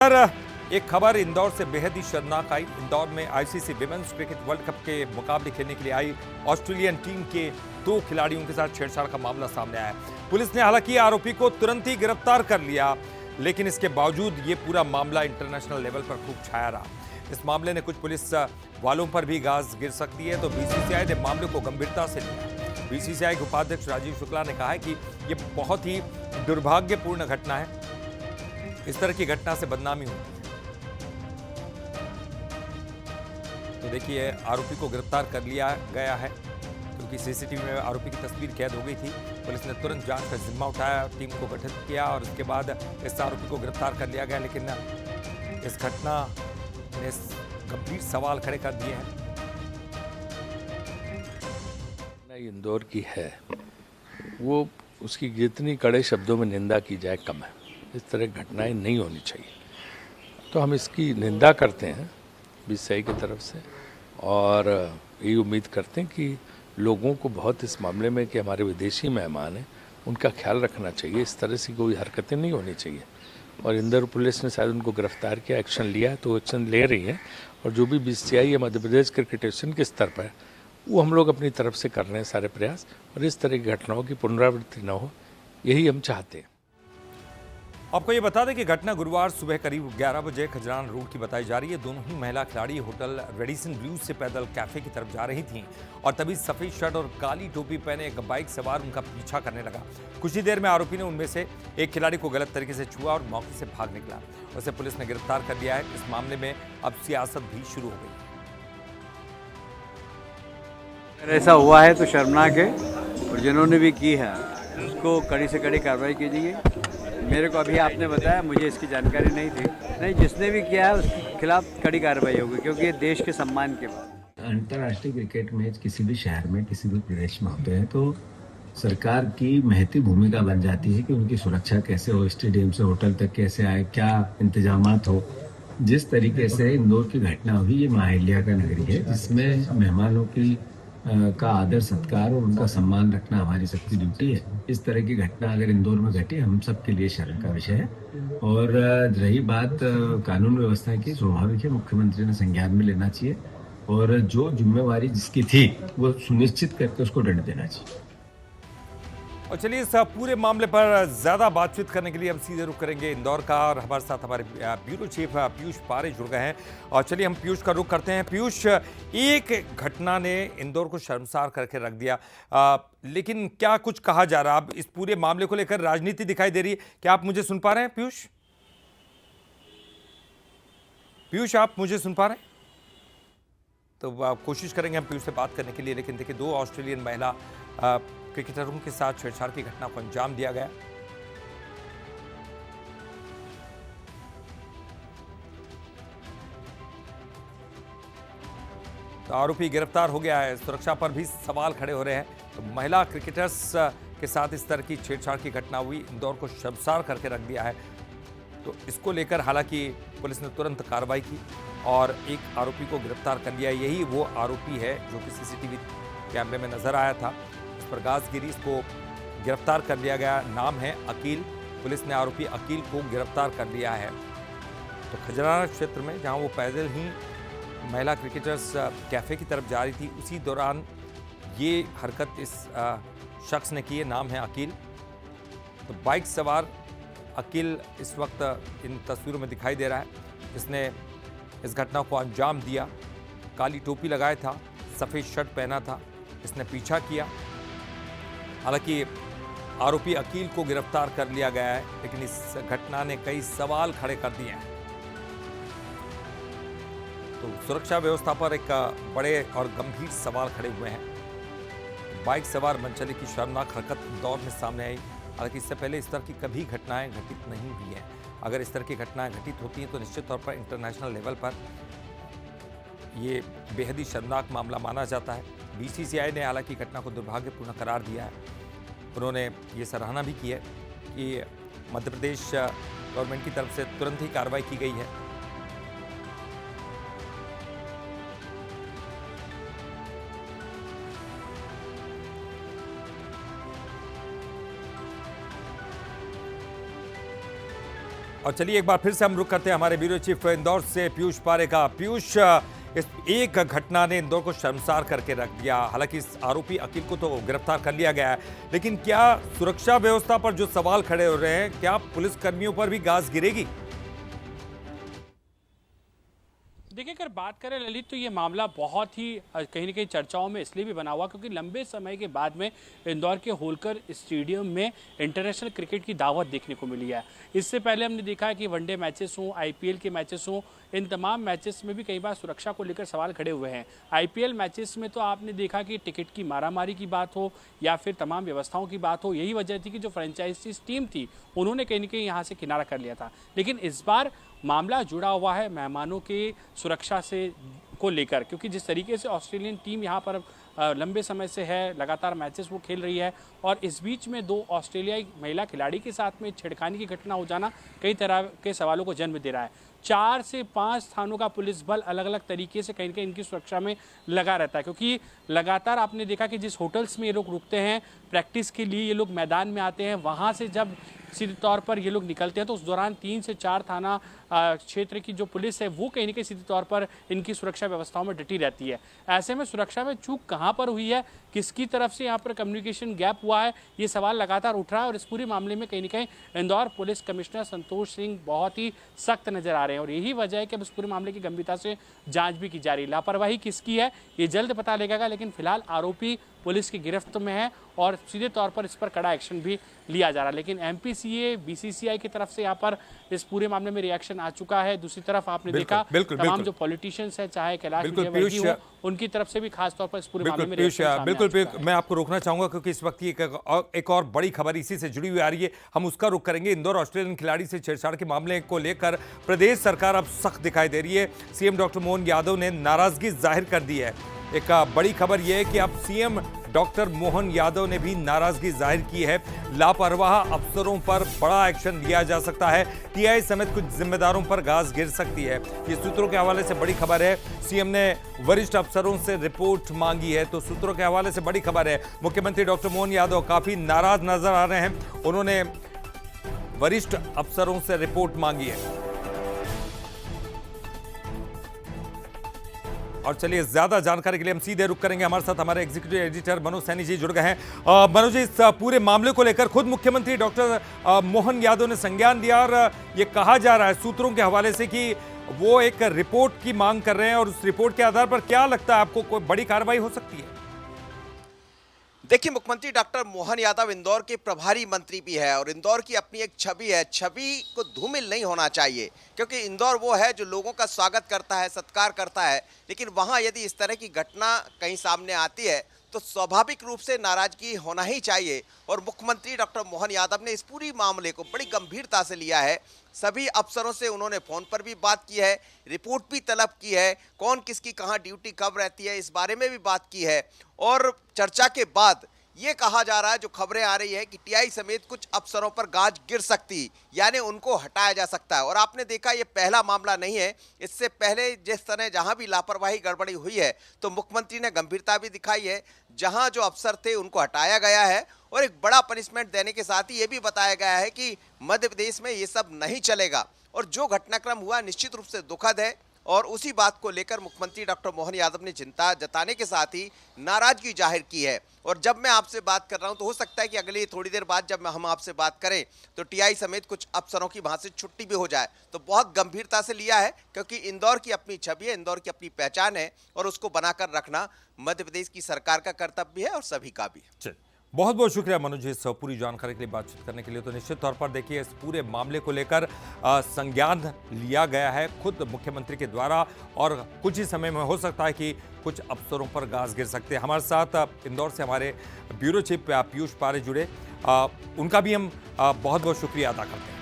पर एक खबर इंदौर से बेहद ही शर्मनाक आई। इंदौर में ICC women's cricket world cup के मुकाबले खेलने के लिए आई ऑस्ट्रेलियन टीम के 2 खिलाड़ियों के साथ छेड़छाड़ का मामला सामने आया है। पुलिस ने हालांकि आरोपी को तुरंत ही गिरफ्तार कर लिया, लेकिन इसके बावजूद ये पूरा मामला इंटरनेशनल लेवल पर खूब छाया रहा। इस मामले ने कुछ पुलिस वालों पर भी गाज गिर सकती है, तो बीसीसीआई ने मामले को गंभीरता से लिया। बीसीसीआई के उपाध्यक्ष राजीव शुक्ला ने कहा है कि ये बहुत ही दुर्भाग्यपूर्ण घटना है, इस तरह की घटना से बदनामी होती है। तो देखिए, आरोपी को गिरफ्तार कर लिया गया है क्योंकि सीसीटीवी में आरोपी की तस्वीर कैद हो गई थी। पुलिस ने तुरंत जांच का जिम्मा उठाया, टीम को गठित किया और उसके बाद इस आरोपी को गिरफ्तार कर लिया गया। लेकिन इस घटना ने गंभीर सवाल खड़े कर दिए हैं। इंदौर की है, वो उसकी जितनी कड़े शब्दों में निंदा की जाए कम है। इस तरह की घटनाएं नहीं होनी चाहिए, तो हम इसकी निंदा करते हैं बीसीसीआई की तरफ से, और यही उम्मीद करते हैं कि लोगों को बहुत इस मामले में कि हमारे विदेशी मेहमान हैं उनका ख्याल रखना चाहिए। इस तरह से कोई हरकतें नहीं होनी चाहिए, और इंदौर पुलिस ने शायद उनको गिरफ्तार किया, एक्शन लिया, तो एक्शन ले रही है। और जो भी बीसीसीआई या मध्य प्रदेश क्रिकेट एसोसिएशन के स्तर पर है, वो हम लोग अपनी तरफ से कर रहे हैं सारे प्रयास, और इस तरह की घटनाओं की पुनरावृत्ति न हो, यही हम चाहते हैं। आपको ये बता दें कि घटना गुरुवार सुबह करीब 11 बजे खजरान रोड की बताई जा रही है। दोनों ही महिला खिलाड़ी होटल रेडिसन ब्लू से पैदल कैफे की तरफ जा रही थीं और तभी सफेद शर्ट और काली टोपी पहने एक बाइक सवार उनका पीछा करने लगा। कुछ ही देर में आरोपी ने उनमें से एक खिलाड़ी को गलत तरीके से छुआ और मौके से भाग निकला। उसे पुलिस ने गिरफ्तार कर लिया है। इस मामले में अब सियासत भी शुरू हो गई। अगर ऐसा हुआ है तो शर्मनाक है, और जिन्होंने भी की है उसको कड़ी से कड़ी कार्रवाई कीजिए। मेरे को अभी आपने बताया, मुझे इसकी जानकारी नहीं थी। नहीं, जिसने भी किया है उसके खिलाफ कड़ी कार्रवाई होगी, क्योंकि ये देश के सम्मान के बाद। अंतर्राष्ट्रीय क्रिकेट मैच किसी भी शहर में, किसी भी प्रदेश में होते हैं तो सरकार की महती भूमिका बन जाती है कि उनकी सुरक्षा कैसे हो, स्टेडियम से होटल तक कैसे आए, क्या इंतजामात हो। जिस तरीके से इंदौर की घटना हुई, ये महाअहिल्या का नगरी है जिसमें मेहमानों की का आदर सत्कार और उनका सम्मान रखना हमारी सबकी ड्यूटी है। इस तरह की घटना अगर इंदौर में घटी, हम सबके लिए शर्म का विषय है। और रही बात कानून व्यवस्था की, स्वाभाविक है मुख्यमंत्री ने संज्ञान में लेना चाहिए, और जो जिम्मेवारी जिसकी थी वो सुनिश्चित करके उसको दंड देना चाहिए। और चलिए, इस पूरे मामले पर ज्यादा बातचीत करने के लिए हम सीधे रुख करेंगे इंदौर का, और हमारे साथ हमारे ब्यूरो चीफ पीयूष पारे जुड़ गए हैं। और चलिए हम पीयूष का रुख करते हैं। पीयूष, एक घटना ने इंदौर को शर्मसार करके रख दिया, लेकिन क्या कुछ कहा जा रहा है? अब इस पूरे मामले को लेकर राजनीति दिखाई दे रही है। क्या आप मुझे सुन पा रहे हैं पीयूष? पीयूष, आप मुझे सुन पा रहे हैं? तो कोशिश करेंगे हम पीयूष से बात करने के लिए। लेकिन देखिए, 2 ऑस्ट्रेलियन महिला क्रिकेटरों के साथ छेड़छाड़ की घटना को अंजाम दिया गया। तो आरोपी गिरफ्तार हो गया है। सुरक्षा पर भी सवाल खड़े हो रहे हैं। तो महिला क्रिकेटर्स के साथ इस तरह की छेड़छाड़ की घटना हुई, इंदौर को शर्मसार करके रख दिया है। तो इसको लेकर हालांकि पुलिस ने तुरंत कार्रवाई की और एक आरोपी को गिरफ्तार कर लिया। यही वो आरोपी है जो कि सीसीटीवी कैमरे में नजर आया था। इस पर गाज गिरी, इसको गिरफ्तार कर लिया गया। नाम है अकील। पुलिस ने आरोपी अकील को गिरफ्तार कर लिया है। तो खजराना क्षेत्र में जहां वो पैदल ही महिला क्रिकेटर्स कैफे की तरफ जा रही थी, उसी दौरान ये हरकत इस शख्स ने की है। नाम है अकील। तो बाइक सवार अकील इस वक्त इन तस्वीरों में दिखाई दे रहा है, जिसने इस घटना को अंजाम दिया। काली टोपी लगाया था, सफ़ेद शर्ट पहना था, इसने पीछा किया। हालांकि आरोपी अकील को गिरफ्तार कर लिया गया है, लेकिन इस घटना ने कई सवाल खड़े कर दिए हैं। तो सुरक्षा व्यवस्था पर एक बड़े और गंभीर सवाल खड़े हुए हैं। बाइक सवार मनचले की शर्मनाक हरकत इंदौर में सामने आई। हालांकि इससे पहले इस तरह की कभी घटनाएं घटित नहीं हुई हैं। अगर इस तरह की घटनाएं घटित होती हैं तो निश्चित तौर पर इंटरनेशनल लेवल पर ये बेहद ही शर्मनाक मामला माना जाता है। बीसीसीआई ने हालांकि घटना को दुर्भाग्यपूर्ण करार दिया है। उन्होंने ये सराहना भी की है कि मध्य प्रदेश गवर्नमेंट की तरफ से तुरंत ही कार्रवाई की गई है। और चलिए एक बार फिर से हम रुक करते हैं हमारे ब्यूरो चीफ इंदौर से पीयूष पारे का। पीयूष, इस एक घटना ने इंदौर को शर्मसार करके रख दिया। हालांकि इस आरोपी अकील को तो गिरफ्तार कर लिया गया है, लेकिन क्या सुरक्षा व्यवस्था पर जो सवाल खड़े हो रहे हैं, क्या पुलिस कर्मियों पर भी गाज गिरेगी? देखिए, अगर बात करें ललित, तो ये मामला बहुत ही कहीं ना कहीं चर्चाओं में इसलिए भी बना हुआ क्योंकि लंबे समय के बाद में इंदौर के होलकर स्टेडियम में इंटरनेशनल क्रिकेट की दावत देखने को मिली है। इससे पहले हमने देखा है कि वनडे मैचेस हों, आईपीएल के मैचेस हों, इन तमाम मैचेस में भी कई बार सुरक्षा को लेकर सवाल खड़े हुए हैं। आईपीएल मैचेस में तो आपने देखा कि टिकट की मारामारी की बात हो या फिर तमाम व्यवस्थाओं की बात हो, यही वजह थी कि जो फ्रेंचाइजी टीम थी उन्होंने कहीं ना कहीं यहाँ से किनारा कर लिया था। लेकिन इस बार मामला जुड़ा हुआ है मेहमानों के सुरक्षा से को लेकर, क्योंकि जिस तरीके से ऑस्ट्रेलियन टीम यहाँ पर लंबे समय से है, लगातार मैचेस वो खेल रही है, और इस बीच में दो ऑस्ट्रेलियाई महिला खिलाड़ी के साथ में छेड़खानी की घटना हो जाना कई तरह के सवालों को जन्म दे रहा है। 4 से 5 स्थानों का पुलिस बल अलग अलग तरीके से कहीं ना कहीं इनकी सुरक्षा में लगा रहता है, क्योंकि लगातार आपने देखा कि जिस होटल्स में ये लोग रुकते हैं प्रैक्टिस के लिए, ये लोग मैदान में आते हैं, वहाँ से जब सीधे तौर पर ये लोग निकलते हैं तो उस दौरान 3 से 4 थाना क्षेत्र की जो पुलिस है वो कहीं ना कहीं सीधे तौर पर इनकी सुरक्षा व्यवस्थाओं में डटी रहती है। ऐसे में सुरक्षा में चूक कहाँ पर हुई है, किसकी तरफ से यहाँ पर कम्युनिकेशन गैप हुआ है, ये सवाल लगातार उठ रहा है। और इस पूरे मामले में कहीं ना कहीं इंदौर पुलिस कमिश्नर संतोष सिंह बहुत ही सख्त नजर आ रहे हैं, और यही वजह है कि अब इस पूरे मामले की गंभीरता से जांच भी की जा रही है। लापरवाही किसकी है ये जल्द पता लगेगा, लेकिन फिलहाल आरोपी पुलिस की गिरफ्त में है और सीधे तौर पर इस पर कड़ा एक्शन भी लिया जा रहा है। लेकिन एमपीसीए, बीसीसीआई की तरफ से यहाँ पर इस पूरे मामले में रिएक्शन आ चुका है। दूसरी तरफ आपने देखा तमाम जो पॉलिटिशियंस हैं, चाहे कैलाश विजयवर्गीय हो, उनकी तरफ से भी खास तौर पर इस पूरे मामले में बिल्कुल मैं आपको रोकना चाहूंगा क्योंकि इस वक्त एक और बड़ी खबर इसी से जुड़ी हुई आ रही है, हम उसका रुख करेंगे। इंदौर ऑस्ट्रेलियन खिलाड़ी से छेड़छाड़ के मामले को लेकर प्रदेश सरकार अब सख्त दिखाई दे रही है। सीएम डॉक्टर मोहन यादव ने नाराजगी जाहिर कर दी है। एक बड़ी खबर यह है कि अब सीएम डॉक्टर मोहन यादव ने भी नाराजगी जाहिर की है। लापरवाह अफसरों पर बड़ा एक्शन लिया जा सकता है, टीआई समेत कुछ जिम्मेदारों पर गाज गिर सकती है। ये सूत्रों के हवाले से बड़ी खबर है। सीएम ने वरिष्ठ अफसरों से रिपोर्ट मांगी है, तो सूत्रों के हवाले से बड़ी खबर है। मुख्यमंत्री डॉक्टर मोहन यादव काफी नाराज नजर आ रहे हैं, उन्होंने वरिष्ठ अफसरों से रिपोर्ट मांगी है। और चलिए ज्यादा जानकारी के लिए हम सीधे रुक करेंगे, हमारे साथ हमारे एग्जीक्यूटिव एडिटर मनोज सैनी जी जुड़ गए हैं। मनोज जी, इस पूरे मामले को लेकर खुद मुख्यमंत्री डॉक्टर मोहन यादव ने संज्ञान दिया और ये कहा जा रहा है सूत्रों के हवाले से कि वो एक रिपोर्ट की मांग कर रहे हैं, और उस रिपोर्ट के आधार पर क्या लगता है आपको कोई बड़ी कार्रवाई हो सकती है? देखिए, मुख्यमंत्री डॉक्टर मोहन यादव इंदौर के प्रभारी मंत्री भी है और इंदौर की अपनी एक छवि है। छवि को धूमिल नहीं होना चाहिए, क्योंकि इंदौर वो है जो लोगों का स्वागत करता है, सत्कार करता है। लेकिन वहाँ यदि इस तरह की घटना कहीं सामने आती है तो स्वाभाविक रूप से नाराजगी होना ही चाहिए। और मुख्यमंत्री डॉक्टर मोहन यादव ने इस पूरी मामले को बड़ी गंभीरता से लिया है। सभी अफसरों से उन्होंने फोन पर भी बात की है, रिपोर्ट भी तलब की है, कौन किसकी कहाँ ड्यूटी कब रहती है इस बारे में भी बात की है। और चर्चा के बाद ये कहा जा रहा है, जो खबरें आ रही है कि टीआई समेत कुछ अफसरों पर गाज गिर सकती, यानी उनको हटाया जा सकता है। और आपने देखा ये पहला मामला नहीं है, इससे पहले जिस तरह जहां भी लापरवाही गड़बड़ी हुई है तो मुख्यमंत्री ने गंभीरता भी दिखाई है। जहां जो अफसर थे उनको हटाया गया है और एक बड़ा पनिशमेंट देने के साथ ही ये भी बताया गया है कि मध्य प्रदेश में ये सब नहीं चलेगा। और जो घटनाक्रम हुआ निश्चित रूप से दुखद है, और उसी बात को लेकर मुख्यमंत्री डॉक्टर मोहन यादव ने चिंता जताने के साथ ही नाराजगी जाहिर की है। और जब मैं आपसे बात कर रहा हूं तो हो सकता है कि अगली थोड़ी देर बाद जब हम आपसे बात करें तो टीआई समेत कुछ अफसरों की वहां से छुट्टी भी हो जाए। तो बहुत गंभीरता से लिया है, क्योंकि इंदौर की अपनी छवि है, इंदौर की अपनी पहचान है, और उसको बनाकर रखना मध्य प्रदेश की सरकार का कर्तव्य है और सभी का भी है। बहुत बहुत शुक्रिया मनोज जी, इस पूरी जानकारी के लिए बातचीत करने के लिए। तो निश्चित तौर पर देखिए, इस पूरे मामले को लेकर संज्ञान लिया गया है खुद मुख्यमंत्री के द्वारा, और कुछ ही समय में हो सकता है कि कुछ अफसरों पर गाज गिर सकते हैं। हमारे साथ इंदौर से हमारे ब्यूरो चीफ पीयूष पारे जुड़े, उनका भी हम बहुत बहुत शुक्रिया अदा करते हैं।